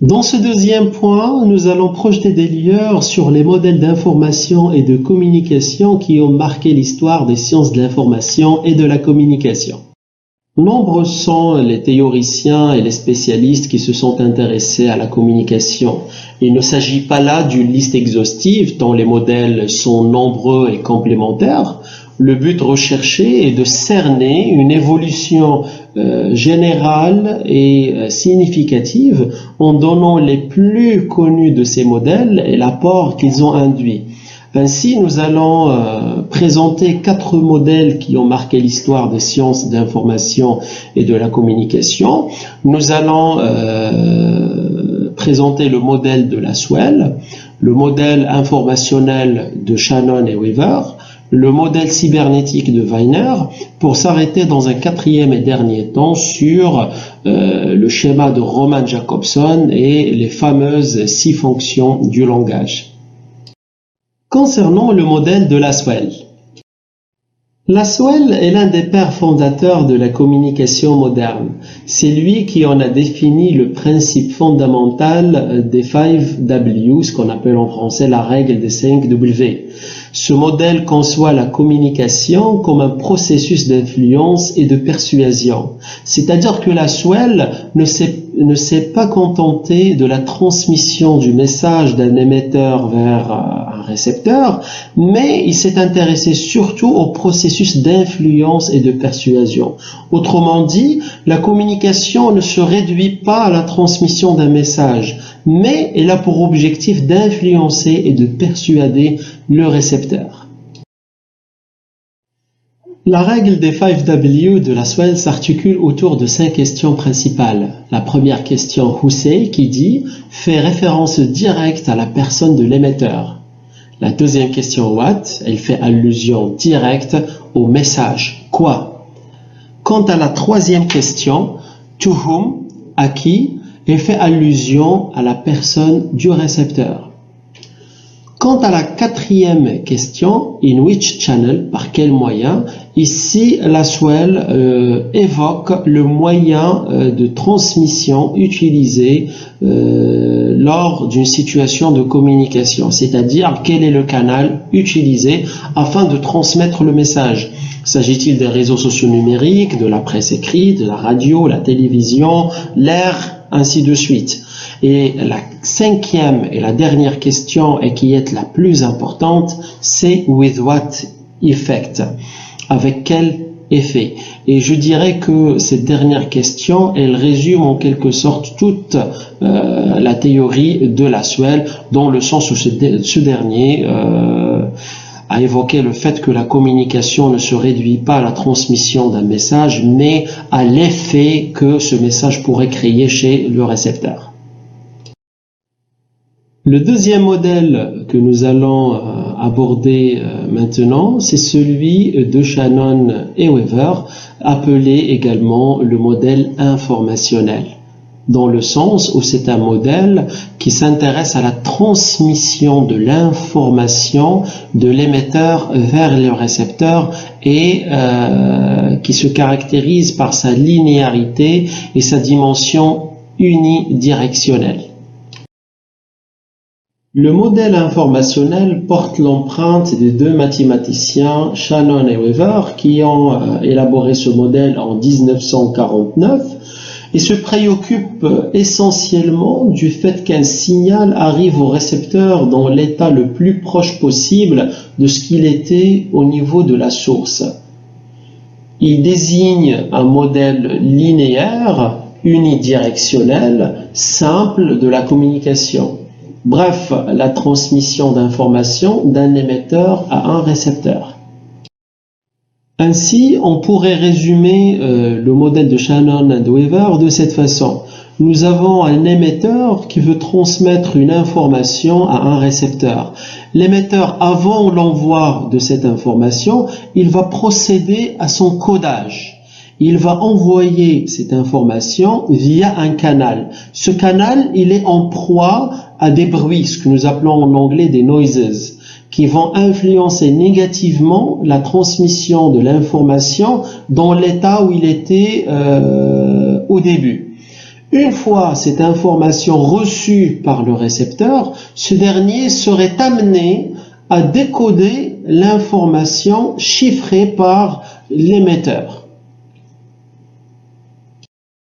Dans ce deuxième point, nous allons projeter des lueurs sur les modèles d'information et de communication qui ont marqué l'histoire des sciences de l'information et de la communication. Nombreux sont les théoriciens et les spécialistes qui se sont intéressés à la communication. Il ne s'agit pas là d'une liste exhaustive, tant les modèles sont nombreux et complémentaires. Le but recherché est de cerner une évolution générale et significative en donnant les plus connus de ces modèles et l'apport qu'ils ont induit. Ainsi, nous allons présenter 4 modèles qui ont marqué l'histoire des sciences de l'information et de la communication. Nous allons présenter le modèle de Lasswell, le modèle informationnel de Shannon et Weaver, le modèle cybernétique de Wiener, pour s'arrêter dans un 4e et dernier temps sur le schéma de Roman Jakobson et les fameuses 6 fonctions du langage. Concernant le modèle de Lasswell. Lasswell est l'un des pères fondateurs de la communication moderne. C'est lui qui en a défini le principe fondamental des 5 W, ce qu'on appelle en français la règle des 5 W. Ce modèle conçoit la communication comme un processus d'influence et de persuasion. C'est-à-dire que Lasswell ne s'est pas contenté de la transmission du message d'un émetteur vers un récepteur, mais il s'est intéressé surtout au processus d'influence et de persuasion. Autrement dit, la communication ne se réduit pas à la transmission d'un message, mais elle a pour objectif d'influencer et de persuader le récepteur. La règle des 5 W de Lasswell s'articule autour de 5 questions principales. La première question, who say, qui dit, fait référence directe à la personne de l'émetteur. La deuxième question, what, elle fait allusion directe au message, quoi. Quant à la troisième question, to whom, à qui, elle fait allusion à la personne du récepteur. Quant à la quatrième question, in which channel, par quel moyen, ici Lasswell évoque le moyen de transmission utilisé lors d'une situation de communication, c'est-à-dire quel est le canal utilisé afin de transmettre le message. S'agit-il des réseaux sociaux numériques, de la presse écrite, de la radio, la télévision, l'air, ainsi de suite. Et la cinquième et la dernière question, et qui est la plus importante, c'est with what effect, avec quel effet. Et je dirais que cette dernière question, elle résume en quelque sorte toute la théorie de Lasswell, dans le sens où ce dernier a évoqué le fait que la communication ne se réduit pas à la transmission d'un message, mais à l'effet que ce message pourrait créer chez le récepteur. Le deuxième modèle que nous allons aborder maintenant, c'est celui de Shannon et Weaver, appelé également le modèle informationnel, dans le sens où c'est un modèle qui s'intéresse à la transmission de l'information de l'émetteur vers le récepteur et qui se caractérise par sa linéarité et sa dimension unidirectionnelle. Le modèle informationnel porte l'empreinte des 2 mathématiciens Shannon et Weaver qui ont élaboré ce modèle en 1949 et se préoccupe essentiellement du fait qu'un signal arrive au récepteur dans l'état le plus proche possible de ce qu'il était au niveau de la source. Il désigne un modèle linéaire, unidirectionnel, simple de la communication. Bref, la transmission d'informations d'un émetteur à un récepteur. Ainsi, on pourrait résumer le modèle de Shannon et Weaver de cette façon. Nous avons un émetteur qui veut transmettre une information à un récepteur. L'émetteur, avant l'envoi de cette information, il va procéder à son codage. Il va envoyer cette information via un canal. Ce canal, il est en proie à des bruits, ce que nous appelons en anglais des noises, qui vont influencer négativement la transmission de l'information dans l'état où il était au début. Une fois cette information reçue par le récepteur, ce dernier serait amené à décoder l'information chiffrée par l'émetteur.